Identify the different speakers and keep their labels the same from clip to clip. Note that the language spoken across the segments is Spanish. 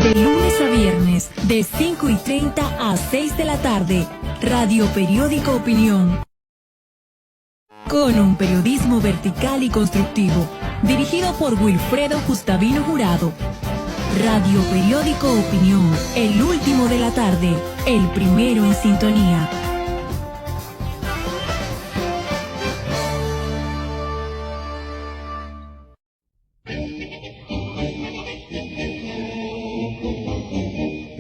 Speaker 1: De lunes a viernes, de 5:30 a 6 de la tarde, Radio Periódico Opinión. Con un periodismo vertical y constructivo, dirigido por Wilfredo Gustavino Jurado. Radio Periódico Opinión, el último de la tarde, el primero en sintonía.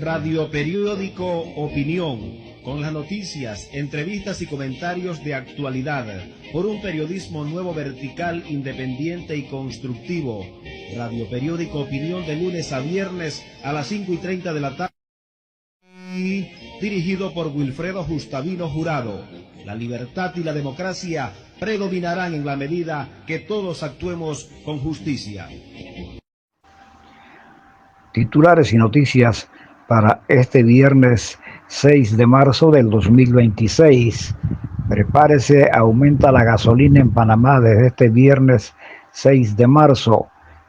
Speaker 2: Radio Periódico Opinión, con las noticias, entrevistas y comentarios de actualidad, por un periodismo nuevo, vertical, independiente y constructivo. Radio Periódico Opinión, de lunes a viernes a las 5:30 de la tarde, dirigido por Wilfredo Gustavino Jurado. La libertad y la democracia predominarán en la medida que todos actuemos con justicia.
Speaker 3: Titulares y noticias para este viernes 6 de marzo del 2026. Prepárese, aumenta la gasolina en Panamá desde este viernes 6 de marzo.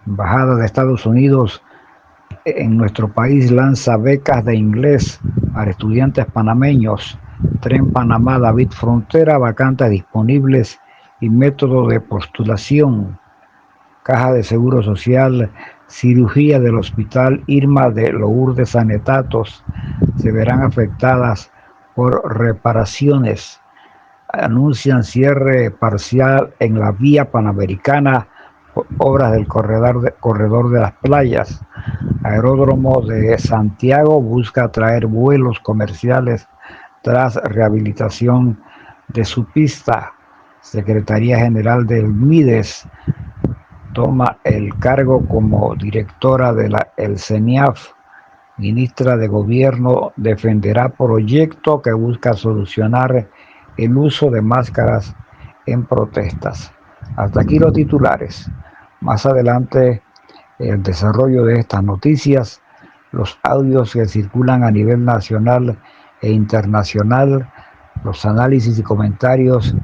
Speaker 3: Embajada de Estados Unidos en nuestro país lanza becas de inglés para estudiantes panameños. Tren Panamá David Frontera, vacantes disponibles y método de postulación. Caja de Seguro Social, cirugía del Hospital Irma de Lourdes Sanetatos se verán afectadas por reparaciones. Anuncian cierre parcial en la vía panamericana por obras del corredor de las playas. Aeródromo de Santiago busca atraer vuelos comerciales tras rehabilitación de su pista. Secretaría General del MIDES toma el cargo como directora de el CENIAF. Ministra de Gobierno defenderá proyecto que busca solucionar el uso de máscaras en protestas. Hasta aquí los titulares. Más adelante, el desarrollo de estas noticias, los audios que circulan a nivel nacional e internacional, los análisis y comentarios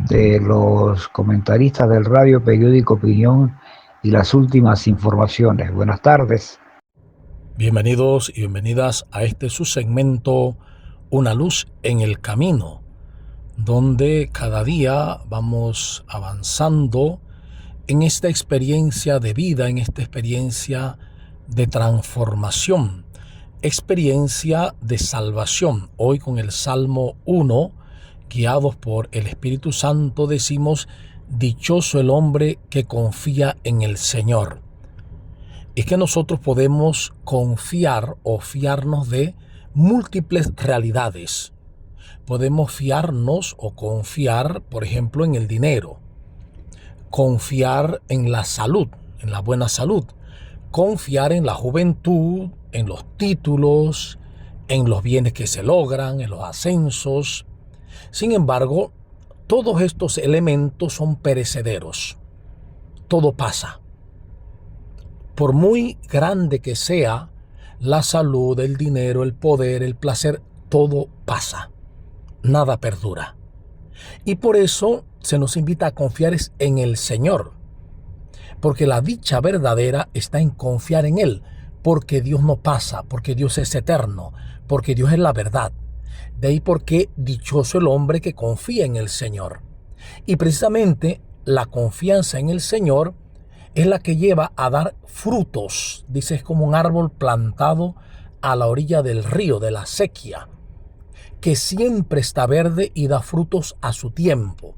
Speaker 3: de los comentaristas del Radio Periódico Opinión y las últimas informaciones. Buenas tardes.
Speaker 4: Bienvenidos y bienvenidas a este su segmento Una luz en el camino, donde cada día vamos avanzando en esta experiencia de vida, en esta experiencia de transformación, experiencia de salvación. Hoy con el Salmo 1, guiados por el Espíritu Santo, decimos: dichoso el hombre que confía en el Señor. Es que nosotros podemos confiar o fiarnos de múltiples realidades. Podemos fiarnos o confiar, por ejemplo, en el dinero, confiar en la salud, en la buena salud, confiar en la juventud, en los títulos, en los bienes que se logran, en los ascensos. Sin embargo, todos estos elementos son perecederos. Todo pasa. Por muy grande que sea la salud, el dinero, el poder, el placer, todo pasa. Nada perdura. Y por eso se nos invita a confiar en el Señor. Porque la dicha verdadera está en confiar en Él. Porque Dios no pasa, porque Dios es eterno, porque Dios es la verdad. De ahí porque dichoso el hombre que confía en el Señor. Y precisamente la confianza en el Señor es la que lleva a dar frutos. Dice, es como un árbol plantado a la orilla del río, de la sequía, que siempre está verde y da frutos a su tiempo.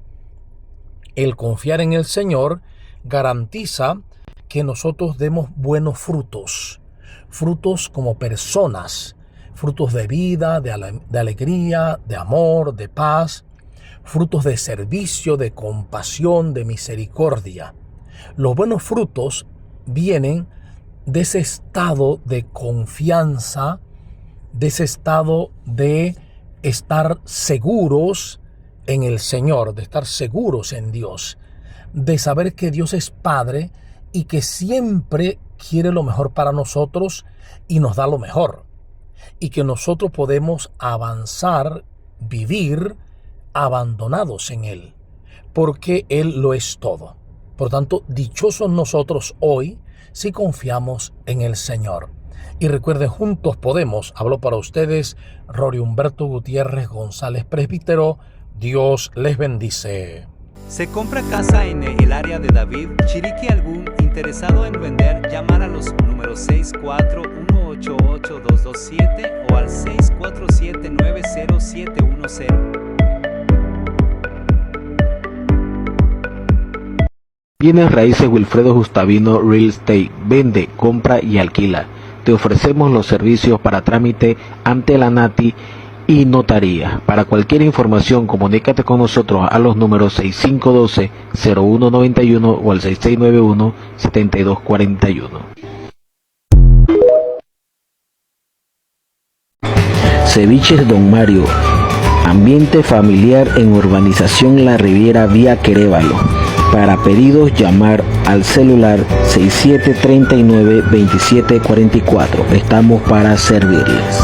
Speaker 4: El confiar en el Señor garantiza que nosotros demos buenos frutos, frutos como personas, frutos de vida, de alegría, de amor, de paz, frutos de servicio, de compasión, de misericordia. Los buenos frutos vienen de ese estado de confianza, de ese estado de estar seguros en el Señor, de estar seguros en Dios, de saber que Dios es Padre y que siempre quiere lo mejor para nosotros y nos da lo mejor. Y que nosotros podemos avanzar, vivir abandonados en Él, porque Él lo es todo. Por tanto, dichosos nosotros hoy si confiamos en el Señor. Y recuerden, juntos podemos. Habló para ustedes Rory Humberto Gutiérrez González, presbítero. Dios les bendice.
Speaker 5: Se compra casa en el área de David, Chiriquí. Algún interesado en vender, llamar a los números 641882227 o al 647900710.
Speaker 6: Bienes Raíces Wilfredo Gustavino Real Estate. Vende, compra y alquila. Te ofrecemos los servicios para trámite ante la NATI y notaría. Para cualquier información, comunícate con nosotros a los números 6512-0191 o al 6691-7241. Ceviches Don Mario. Ambiente familiar en Urbanización La Riviera, vía Querévalo. Para pedidos, llamar al celular 6739-2744. Estamos para servirles.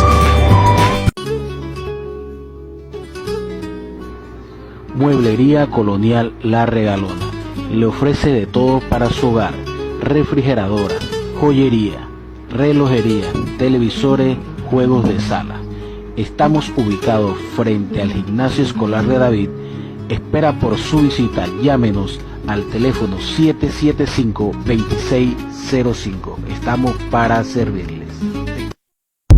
Speaker 6: Mueblería Colonial La Regalona. Le ofrece de todo para su hogar: refrigeradora, joyería, relojería, televisores, juegos de sala. Estamos ubicados frente al Gimnasio Escolar de David. Espera por su visita. Llámenos al teléfono 775-2605. Estamos para servirles.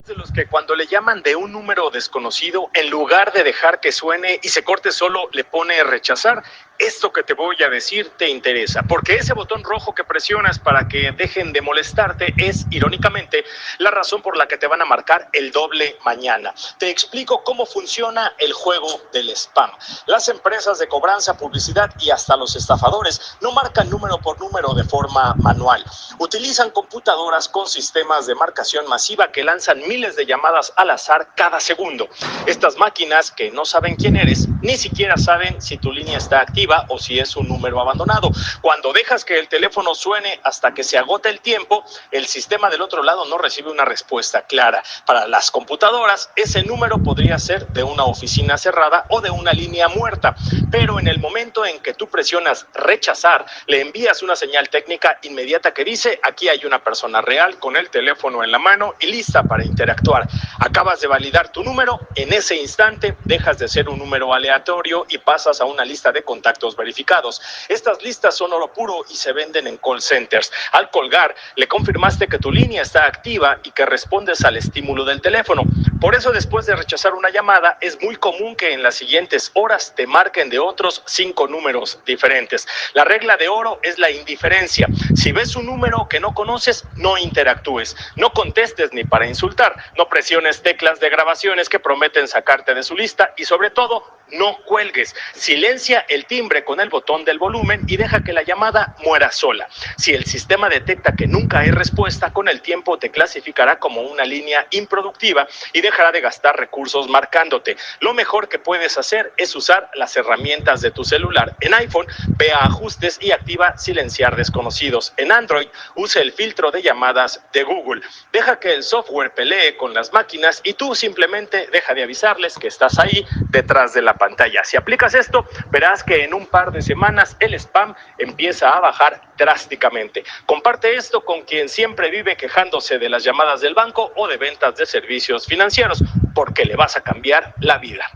Speaker 7: De los que cuando le llaman de un número desconocido, en lugar de dejar que suene y se corte solo, le pone rechazar. Esto que te voy a decir te interesa, porque ese botón rojo que presionas para que dejen de molestarte es, irónicamente, la razón por la que te van a marcar el doble mañana. Te explico cómo funciona el juego del spam. Las empresas de cobranza, publicidad y hasta los estafadores no marcan número por número de forma manual. Utilizan computadoras con sistemas de marcación masiva que lanzan miles de llamadas al azar cada segundo. Estas máquinas, que no saben quién eres, ni siquiera saben si tu línea está activa o si es un número abandonado. Cuando dejas que el teléfono suene hasta que se agote el tiempo, el sistema del otro lado no recibe una respuesta clara. Para las computadoras, ese número podría ser de una oficina cerrada o de una línea muerta, pero en el momento en que tú presionas rechazar, le envías una señal técnica inmediata que dice: aquí hay una persona real con el teléfono en la mano y lista para interactuar. Acabas de validar tu número, en ese instante dejas de ser un número aleatorio y pasas a una lista de contactos verificados. Estas listas son oro puro y se venden en call centers. Al colgar, le confirmaste que tu línea está activa y que respondes al estímulo del teléfono. Por eso, después de rechazar una llamada, es muy común que en las siguientes horas te marquen de otros 5 números diferentes. La regla de oro es la indiferencia. Si ves un número que no conoces, no interactúes. No contestes ni para insultar. No presiones teclas de grabaciones que prometen sacarte de su lista y, sobre todo, no cuelgues. Silencia el timbre con el botón del volumen y deja que la llamada muera sola. Si el sistema detecta que nunca hay respuesta, con el tiempo te clasificará como una línea improductiva y dejará de gastar recursos marcándote. Lo mejor que puedes hacer es usar las herramientas de tu celular. En iPhone, ve a ajustes y activa silenciar desconocidos. En Android, usa el filtro de llamadas de Google. Deja que el software pelee con las máquinas y tú simplemente deja de avisarles que estás ahí detrás de la pantalla. Si aplicas esto, verás que en un par de semanas el spam empieza a bajar drásticamente. Comparte esto con quien siempre vive quejándose de las llamadas del banco o de ventas de servicios financieros, porque le vas a cambiar la vida.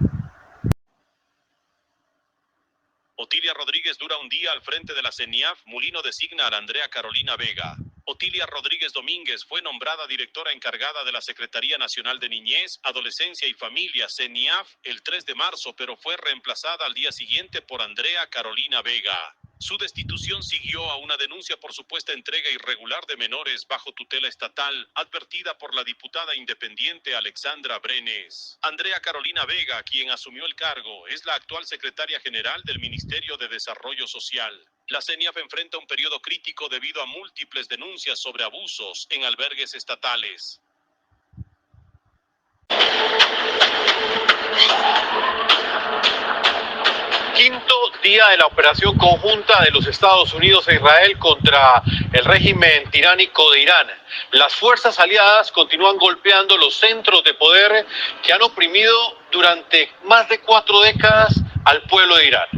Speaker 8: Otilia Rodríguez dura un día al frente de la CENIAF. Mulino designa a Andrea Carolina Vega. Otilia Rodríguez Domínguez fue nombrada directora encargada de la Secretaría Nacional de Niñez, Adolescencia y Familia, CENIAF, el 3 de marzo, pero fue reemplazada al día siguiente por Andrea Carolina Vega. Su destitución siguió a una denuncia por supuesta entrega irregular de menores bajo tutela estatal, advertida por la diputada independiente Alexandra Brenes. Andrea Carolina Vega, quien asumió el cargo, es la actual secretaria general del Ministerio de Desarrollo Social. La CENIAF enfrenta un periodo crítico debido a múltiples denuncias sobre abusos en albergues estatales.
Speaker 9: Quinto día de la operación conjunta de los Estados Unidos e Israel contra el régimen tiránico de Irán. Las fuerzas aliadas continúan golpeando los centros de poder que han oprimido durante más de 4 décadas al pueblo de Irán.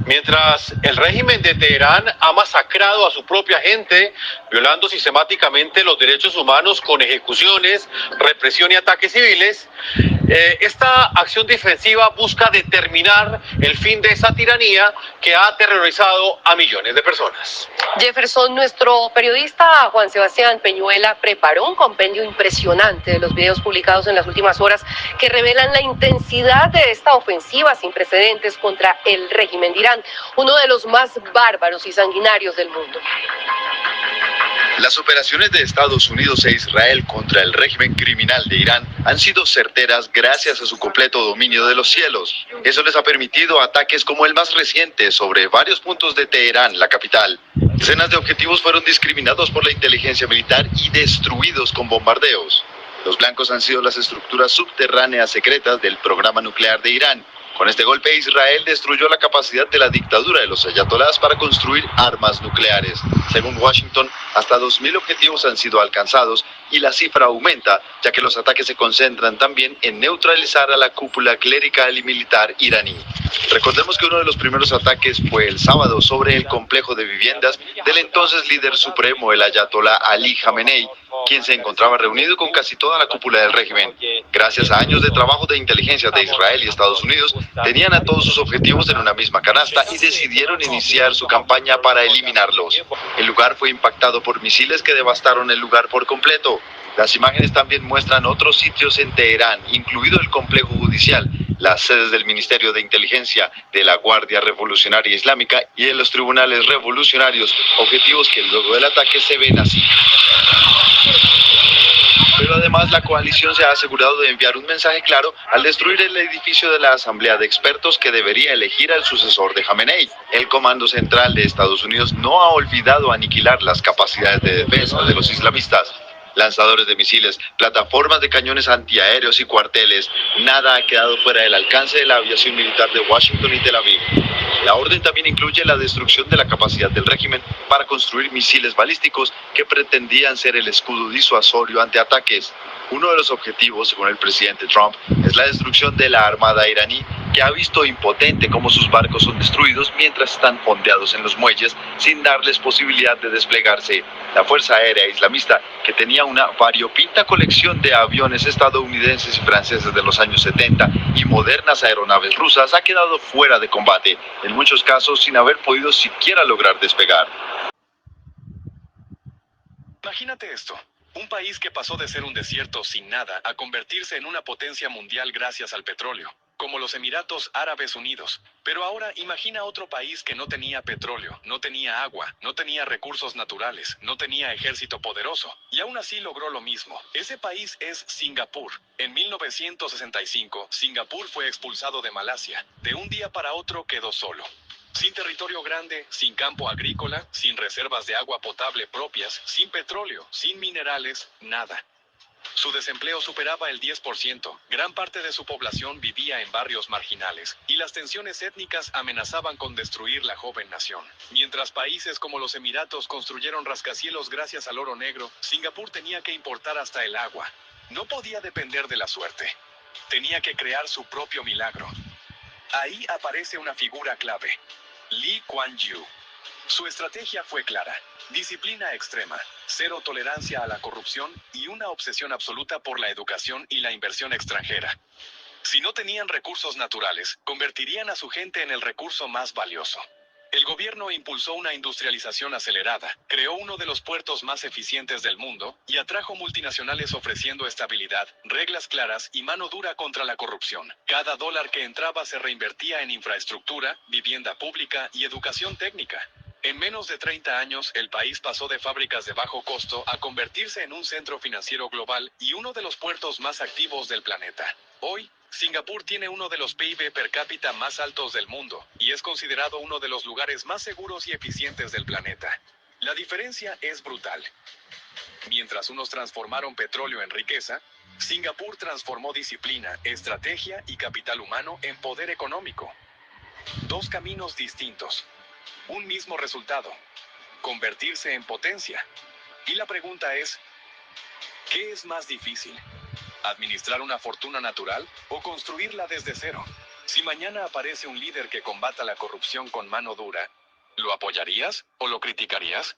Speaker 9: Mientras el régimen de Teherán ha masacrado a su propia gente, violando sistemáticamente los derechos humanos con ejecuciones, represión y ataques civiles, esta acción defensiva busca determinar el fin de esa tiranía que ha aterrorizado a millones de personas.
Speaker 10: Jefferson, nuestro periodista Juan Sebastián Peñuela preparó un compendio impresionante de los videos publicados en las últimas horas que revelan la intensidad de esta ofensiva sin precedentes contra el régimen de Irán, uno de los más bárbaros y sanguinarios del mundo.
Speaker 11: Las operaciones de Estados Unidos e Israel contra el régimen criminal de Irán han sido certeras gracias a su completo dominio de los cielos. Eso les ha permitido ataques como el más reciente sobre varios puntos de Teherán, la capital. Decenas de objetivos fueron discriminados por la inteligencia militar y destruidos con bombardeos. Los blancos han sido las estructuras subterráneas secretas del programa nuclear de Irán. Con este golpe, Israel destruyó la capacidad de la dictadura de los ayatolás para construir armas nucleares. Según Washington, hasta 2.000 objetivos han sido alcanzados y la cifra aumenta, ya que los ataques se concentran también en neutralizar a la cúpula clerical y militar iraní. Recordemos que uno de los primeros ataques fue el sábado sobre el complejo de viviendas del entonces líder supremo, el ayatolá Ali Khamenei, quien se encontraba reunido con casi toda la cúpula del régimen. Gracias a años de trabajo de inteligencia de Israel y Estados Unidos, tenían a todos sus objetivos en una misma canasta y decidieron iniciar su campaña para eliminarlos. El lugar fue impactado por misiles que devastaron el lugar por completo. Las imágenes también muestran otros sitios en Teherán, incluido el complejo judicial, las sedes del Ministerio de Inteligencia, de la Guardia Revolucionaria Islámica y de los tribunales revolucionarios, objetivos que luego del ataque se ven así. Pero además la coalición se ha asegurado de enviar un mensaje claro al destruir el edificio de la Asamblea de Expertos que debería elegir al sucesor de Khamenei. El Comando Central de Estados Unidos no ha olvidado aniquilar las capacidades de defensa de los islamistas. Lanzadores de misiles, plataformas de cañones antiaéreos y cuarteles, nada ha quedado fuera del alcance de la aviación militar de Washington y Tel Aviv. La orden también incluye la destrucción de la capacidad del régimen para construir misiles balísticos que pretendían ser el escudo disuasorio ante ataques. Uno de los objetivos, según el presidente Trump, es la destrucción de la armada iraní, que ha visto impotente cómo sus barcos son destruidos mientras están fondeados en los muelles sin darles posibilidad de desplegarse. La Fuerza Aérea Islamista, que tenía una variopinta colección de aviones estadounidenses y franceses de los años 70 y modernas aeronaves rusas, ha quedado fuera de combate, en muchos casos sin haber podido siquiera lograr despegar.
Speaker 8: Imagínate esto. Un país que pasó de ser un desierto sin nada a convertirse en una potencia mundial gracias al petróleo, como los Emiratos Árabes Unidos. Pero ahora imagina otro país que no tenía petróleo, no tenía agua, no tenía recursos naturales, no tenía ejército poderoso, y aún así logró lo mismo. Ese país es Singapur. En 1965, Singapur fue expulsado de Malasia. De un día para otro quedó solo. Sin territorio grande, sin campo agrícola, sin reservas de agua potable propias, sin petróleo, sin minerales, nada. Su desempleo superaba el 10%, gran parte de su población vivía en barrios marginales, y las tensiones étnicas amenazaban con destruir la joven nación. Mientras países como los Emiratos construyeron rascacielos gracias al oro negro, Singapur tenía que importar hasta el agua. No podía depender de la suerte. Tenía que crear su propio milagro. Ahí aparece una figura clave. Lee Kuan Yew. Su estrategia fue clara: disciplina extrema, cero tolerancia a la corrupción y una obsesión absoluta por la educación y la inversión extranjera. Si no tenían recursos naturales, convertirían a su gente en el recurso más valioso. El gobierno impulsó una industrialización acelerada, creó uno de los puertos más eficientes del mundo y atrajo multinacionales ofreciendo estabilidad, reglas claras y mano dura contra la corrupción. Cada dólar que entraba se reinvertía en infraestructura, vivienda pública y educación técnica. En menos de 30 años, el país pasó de fábricas de bajo costo a convertirse en un centro financiero global y uno de los puertos más activos del planeta. Hoy, Singapur tiene uno de los PIB per cápita más altos del mundo y es considerado uno de los lugares más seguros y eficientes del planeta. La diferencia es brutal. Mientras unos transformaron petróleo en riqueza, Singapur transformó disciplina, estrategia y capital humano en poder económico. Dos caminos distintos. Un mismo resultado: convertirse en potencia. Y la pregunta es, ¿qué es más difícil? ¿Administrar una fortuna natural o construirla desde cero?
Speaker 12: Si mañana aparece un líder que combata la corrupción con mano dura, ¿lo apoyarías o lo criticarías?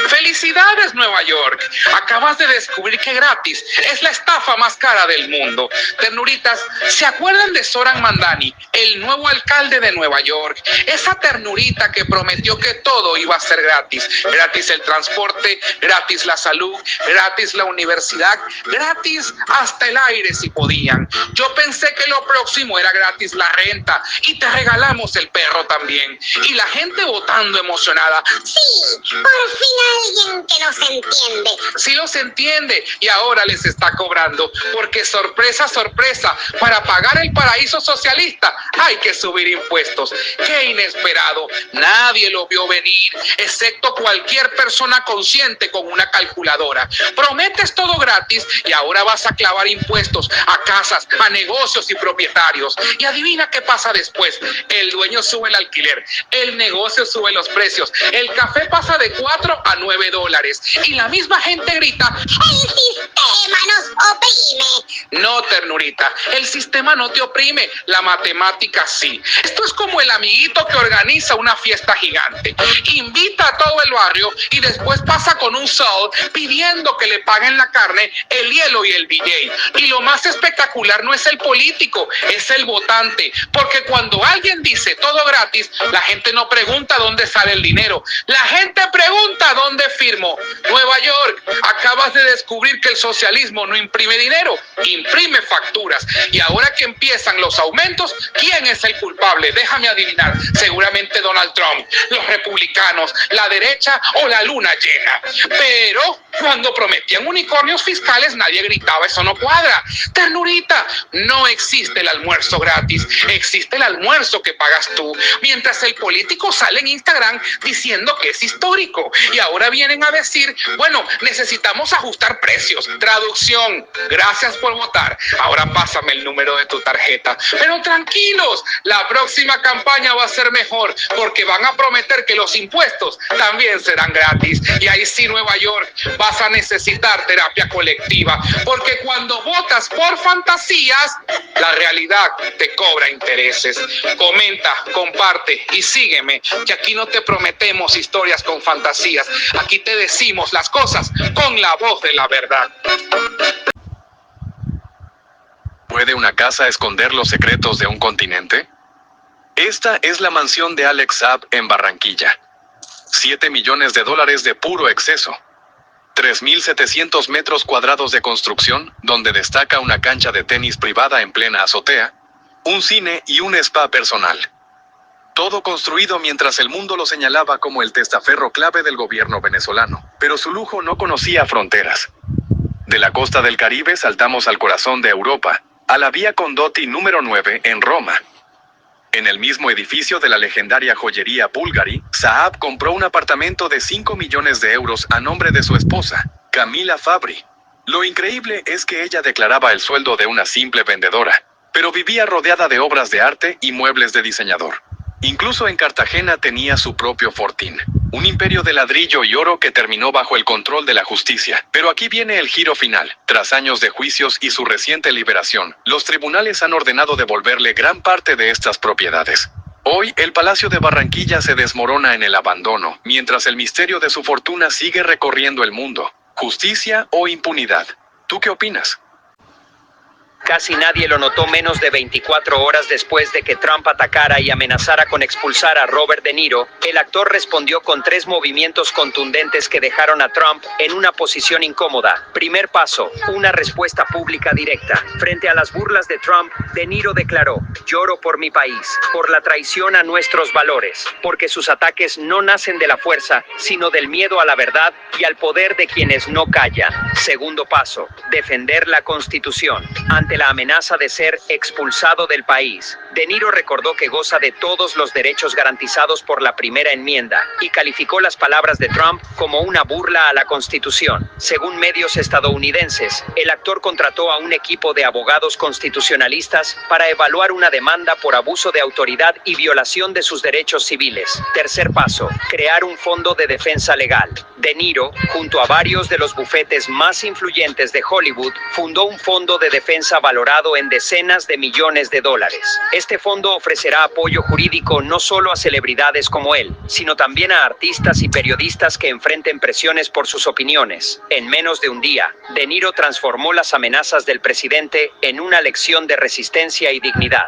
Speaker 13: ¡Felicidades, Nueva York! Acabas de descubrir que gratis es la estafa más cara del mundo. Ternuritas, ¿se acuerdan de Zoran Mandani, el nuevo alcalde de Nueva York? Esa ternurita que prometió que todo iba a ser gratis. Gratis el transporte, gratis la salud, gratis la universidad, gratis hasta el aire si podían. Yo pensé que lo próximo era gratis la renta y te regalamos el perro también. Y la gente votando emocionada.
Speaker 14: Sí, por fin alguien que nos entiende.
Speaker 13: Sí los entiende y ahora les está cobrando porque sorpresa, sorpresa, para pagar el paraíso socialista hay que subir impuestos. ¡Qué inesperado! Nadie lo vio venir, excepto cualquier persona consciente con una calculadora. Prometes todo gratis y ahora vas a clavar impuestos a casas, a negocios y propietarios. Y adivina qué pasa después. El dueño sube el alquiler, el negocio sube los precios, el café pasa de $4 a $9 y la misma gente grita:
Speaker 14: ¡el sistema nos oprime!
Speaker 13: No, ternurita, el sistema no te oprime, la matemática sí. Esto es como el amiguito que organiza una fiesta gigante, invita a todo el barrio y después pasa con un sol pidiendo que le paguen la carne, el hielo y el DJ. Y lo más espectacular no es el político, es el votante, porque cuando alguien dice todo gratis, la gente no pregunta dónde sale el dinero, la gente pregunta dónde firmo. Nueva York, acabas de descubrir que el socialismo no imprime dinero, imprime facturas. Y ahora que empiezan los aumentos, ¿quién es el culpable? Déjame adivinar, seguramente Donald Trump, los republicanos, la derecha o la luna llena. Pero cuando prometían unicornios fiscales nadie gritaba: eso no cuadra. Ternurita, no existe el almuerzo gratis, existe el almuerzo que pagas tú, mientras el político sale en Instagram diciendo que es histórico y ahora vienen a decir: bueno, necesitamos ajustar precios. Traducción: gracias por votar, ahora pásame el número de tu tarjeta. Pero tranquilos, la próxima campaña va a ser mejor porque van a prometer que los impuestos también serán gratis. Y ahí sí, Nueva York, vas a necesitar terapia colectiva, porque cuando votas por fantasías, la realidad te cobra intereses. Comenta, comparte y sígueme, que aquí no te prometemos historias con fantasías, aquí te decimos las cosas con la voz de la verdad.
Speaker 12: ¿Puede una casa esconder los secretos de un continente? Esta es la mansión de Alex Saab en Barranquilla. $7 millones de puro exceso. 3.700 metros cuadrados de construcción, donde destaca una cancha de tenis privada en plena azotea, un cine y un spa personal. Todo construido mientras el mundo lo señalaba como el testaferro clave del gobierno venezolano, pero su lujo no conocía fronteras. De la costa del Caribe saltamos al corazón de Europa, a la Vía Condotti número 9 en Roma. En el mismo edificio de la legendaria joyería Bulgari, Saab compró un apartamento de 5 millones de euros a nombre de su esposa, Camila Fabri. Lo increíble es que ella declaraba el sueldo de una simple vendedora, pero vivía rodeada de obras de arte y muebles de diseñador. Incluso en Cartagena tenía su propio fortín, un imperio de ladrillo y oro que terminó bajo el control de la justicia. Pero aquí viene el giro final. Tras años de juicios y su reciente liberación, los tribunales han ordenado devolverle gran parte de estas propiedades. Hoy, el Palacio de Barranquilla se desmorona en el abandono, mientras el misterio de su fortuna sigue recorriendo el mundo. ¿Justicia o impunidad? ¿Tú qué opinas?
Speaker 15: Casi nadie lo notó menos de 24 horas después de que Trump atacara y amenazara con expulsar a Robert De Niro. El actor respondió con 3 movimientos contundentes que dejaron a Trump en una posición incómoda. Primer paso, una respuesta pública directa. Frente a las burlas de Trump, De Niro declaró: lloro por mi país, por la traición a nuestros valores, porque sus ataques no nacen de la fuerza, sino del miedo a la verdad y al poder de quienes no callan. Segundo paso, defender la Constitución. Ante la amenaza de ser expulsado del país, De Niro recordó que goza de todos los derechos garantizados por la primera enmienda y calificó las palabras de Trump como una burla a la Constitución. Según medios estadounidenses, el actor contrató a un equipo de abogados constitucionalistas para evaluar una demanda por abuso de autoridad y violación de sus derechos civiles. Tercer paso, crear un fondo de defensa legal. De Niro, junto a varios de los bufetes más influyentes de Hollywood, fundó un fondo de defensa valorado en decenas de millones de dólares. Este fondo ofrecerá apoyo jurídico no solo a celebridades como él, sino también a artistas y periodistas que enfrenten presiones por sus opiniones. En menos de un día, De Niro transformó las amenazas del presidente en una lección de resistencia y dignidad.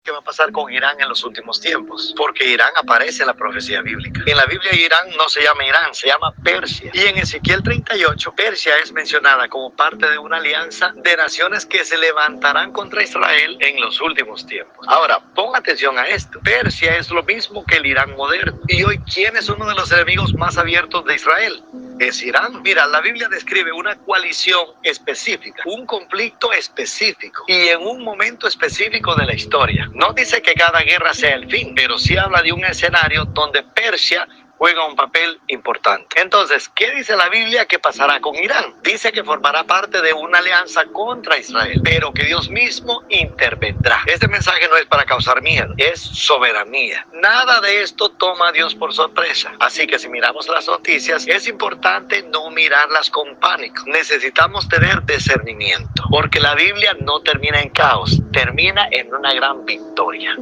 Speaker 16: ¿Qué va a pasar con Irán en los últimos tiempos? Porque Irán aparece en la profecía bíblica. En la Biblia Irán no se llama Irán, se llama Persia. Y en Ezequiel 38, Persia es mencionada como parte de una alianza de naciones que se levantarán contra Israel en los últimos tiempos. Ahora, pon atención a esto. Persia es lo mismo que el Irán moderno. Y hoy, ¿quién es uno de los enemigos más abiertos de Israel? Es Irán. Mira, la Biblia describe una coalición específica, un conflicto específico y en un momento específico de la historia. No dice que cada guerra sea el fin, pero sí habla de un escenario donde Persia juega un papel importante. Entonces, ¿qué dice la Biblia que pasará con Irán? Dice que formará parte de una alianza contra Israel, pero que Dios mismo intervendrá. Este mensaje no es para causar miedo, es soberanía. Nada de esto toma a Dios por sorpresa. Así que si miramos las noticias, es importante no mirarlas con pánico. Necesitamos tener discernimiento, porque la Biblia no termina en caos, termina en una gran victoria.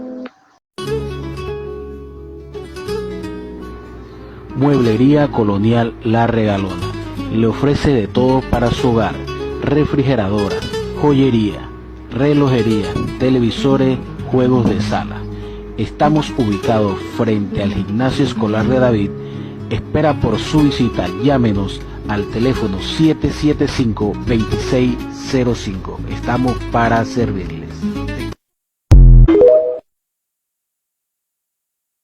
Speaker 6: Mueblería Colonial La Regalona. Le ofrece de todo para su hogar: refrigeradora, joyería, relojería, televisores, juegos de sala. Estamos ubicados frente al Gimnasio Escolar de David. Espera por su visita. Llámenos al teléfono 775-2605. Estamos para servirles.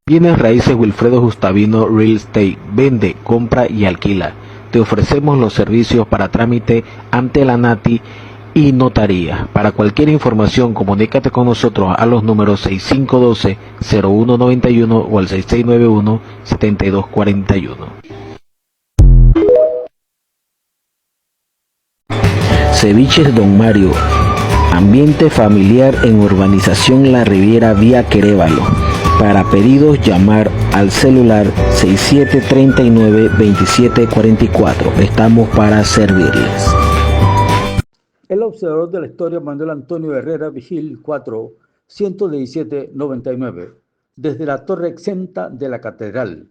Speaker 6: Bienes raíces Wilfredo Gustavino Real Estate. Vende, compra y alquila. Te ofrecemos los servicios para trámite ante la NATI y notaría. Para cualquier información, comunícate con nosotros a los números 6512-0191 o al 6691-7241. Ceviches Don Mario. Ambiente familiar en Urbanización La Riviera vía Querévalo. Para pedidos, llamar al celular 6739-2744. Estamos para servirles.
Speaker 17: El observador de la historia, Manuel Antonio Herrera Vigil 4, 117-99, desde la torre exenta de la catedral.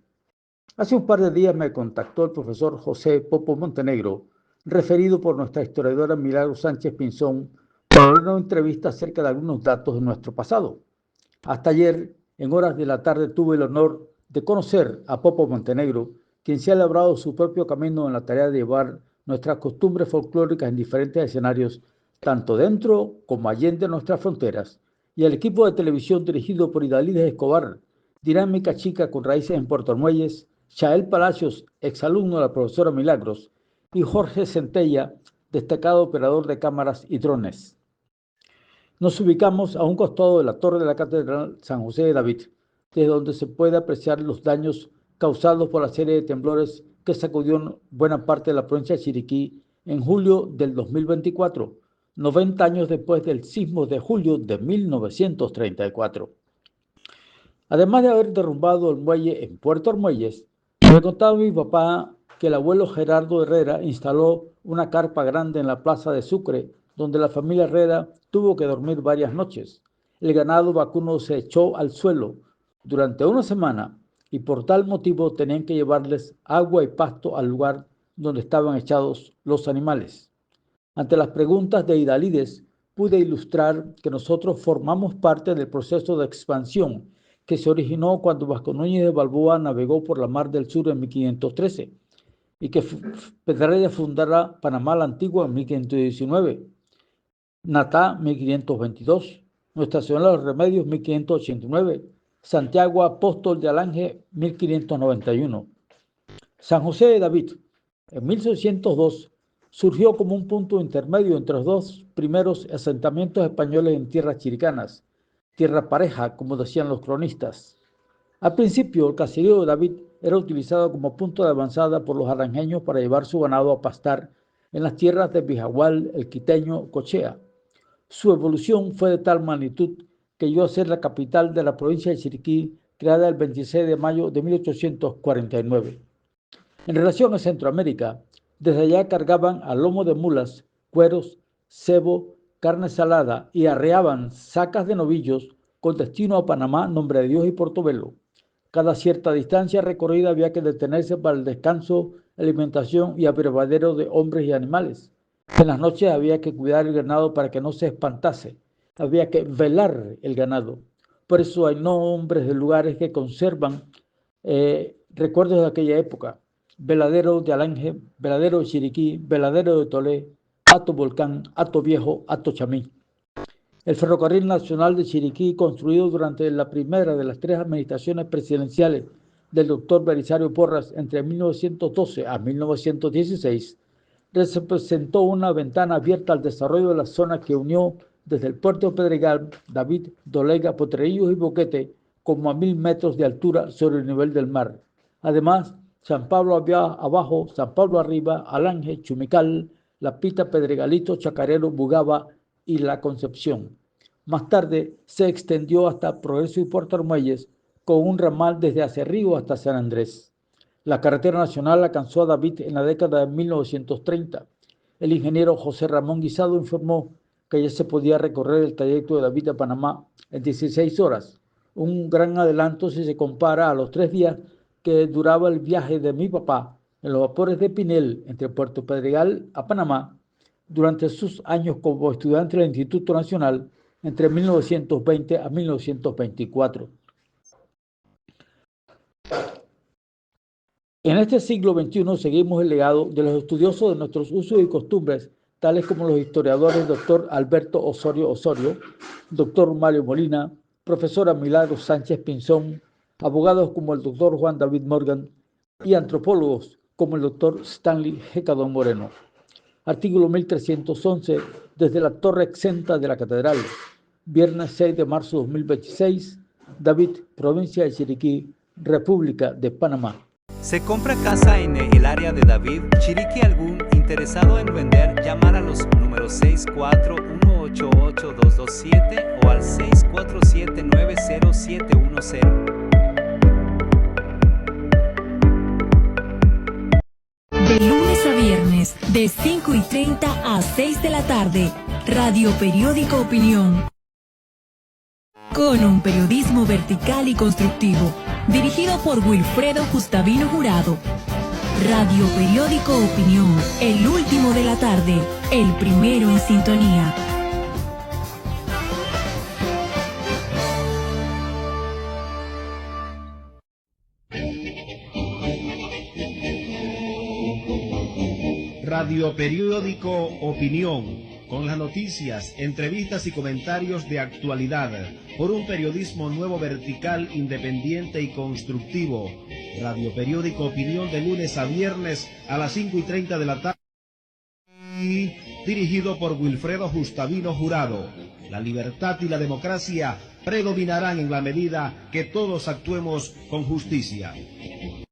Speaker 17: Hace un par de días me contactó el profesor José Popo Montenegro, referido por nuestra historiadora Milagro Sánchez Pinzón, para una entrevista acerca de algunos datos de nuestro pasado. Hasta ayer, en horas de la tarde, tuve el honor de conocer a Popo Montenegro, quien se ha labrado su propio camino en la tarea de llevar nuestras costumbres folclóricas en diferentes escenarios, tanto dentro como allende nuestras fronteras, y el equipo de televisión dirigido por Idalides Escobar, dinámica chica con raíces en Puerto Armuelles, Chael Palacios, exalumno de la profesora Milagros, y Jorge Centella, destacado operador de cámaras y drones. Nos ubicamos a un costado de la torre de la Catedral San José de David, desde donde se puede apreciar los daños causados por la serie de temblores que sacudió buena parte de la provincia de Chiriquí en julio del 2024, 90 años después del sismo de julio de 1934. Además de haber derrumbado el muelle en Puerto Armuelles, me contaba mi papá que el abuelo Gerardo Herrera instaló una carpa grande en la plaza de Sucre, donde la familia Herrera tuvo que dormir varias noches. El ganado vacuno se echó al suelo durante una semana y por tal motivo tenían que llevarles agua y pasto al lugar donde estaban echados los animales. Ante las preguntas de Idalides, pude ilustrar que nosotros formamos parte del proceso de expansión que se originó cuando Vasco Núñez de Balboa navegó por la Mar del Sur en 1513 y que Pedraria fundara Panamá la Antigua en 1519. Natá, 1522, Nuestra Señora de los Remedios, 1589, Santiago Apóstol de Alange, 1591. San José de David, en 1602, surgió como un punto intermedio entre los dos primeros asentamientos españoles en tierras chiricanas, tierra pareja, como decían los cronistas. Al principio, el caserío de David era utilizado como punto de avanzada por los aranjeños para llevar su ganado a pastar en las tierras de Bijagual, El Quiteño, Cochea. Su evolución fue de tal magnitud que llegó a ser la capital de la provincia de Chiriquí, creada el 26 de mayo de 1849. En relación a Centroamérica, desde allá cargaban a lomo de mulas, cueros, cebo, carne salada y arreaban sacas de novillos con destino a Panamá, Nombre de Dios y Portobelo. Cada cierta distancia recorrida había que detenerse para el descanso, alimentación y abrevadero de hombres y animales. En las noches había que cuidar el ganado para que no se espantase. Había que velar el ganado. Por eso hay nombres de lugares que conservan recuerdos de aquella época. Veladero de Alange, Veladero de Chiriquí, Veladero de Tolé, Hato Volcán, Hato Viejo, Hato Chamí. El Ferrocarril Nacional de Chiriquí, construido durante la primera de las 3 administraciones presidenciales del doctor Belisario Porras entre 1912 a 1916, representó una ventana abierta al desarrollo de la zona que unió desde el puerto de Pedregal, David, Dolega, Potrerillos y Boquete, como a 1000 metros de altura sobre el nivel del mar. Además, San Pablo abajo, San Pablo arriba, Alange, Chumical, La Pita, Pedregalito, Chacarero, Bugaba y La Concepción. Más tarde se extendió hasta Progreso y Puerto Armuelles con un ramal desde Acerrío hasta San Andrés. La carretera nacional alcanzó a David en la década de 1930. El ingeniero José Ramón Guisado informó que ya se podía recorrer el trayecto de David a Panamá en 16 horas, un gran adelanto si se compara a los 3 días que duraba el viaje de mi papá en los vapores de Pinel entre Puerto Pedregal a Panamá durante sus años como estudiante del Instituto Nacional entre 1920 a 1924. En este siglo XXI seguimos el legado de los estudiosos de nuestros usos y costumbres, tales como los historiadores Dr. Alberto Osorio Osorio, Dr. Mario Molina, profesora Milagros Sánchez Pinzón, abogados como el Dr. Juan David Morgan y antropólogos como el Dr. Stanley Hecadón Moreno. Artículo 1311, desde la torre exenta de la catedral, viernes 6 de marzo de 2026, David, provincia de Chiriquí, República de Panamá.
Speaker 5: ¿Se compra casa en el área de David, Chiriquí? ¿Algún interesado en vender? Llamar a los números 641882227 o al 647-90710.
Speaker 1: De lunes a viernes, de 5:30 a 6 de la tarde, Radio Periódico Opinión. Con un periodismo vertical y constructivo, dirigido por Wilfredo Gustavino Jurado. Radio Periódico Opinión, el último de la tarde, el primero en sintonía.
Speaker 2: Radio Periódico Opinión, con las noticias, entrevistas y comentarios de actualidad, por un periodismo nuevo, vertical, independiente y constructivo. Radio Periódico Opinión, de lunes a viernes a las 5:30 de la tarde, dirigido por Wilfredo Gustavino Jurado. La libertad y la democracia predominarán en la medida que todos actuemos con justicia.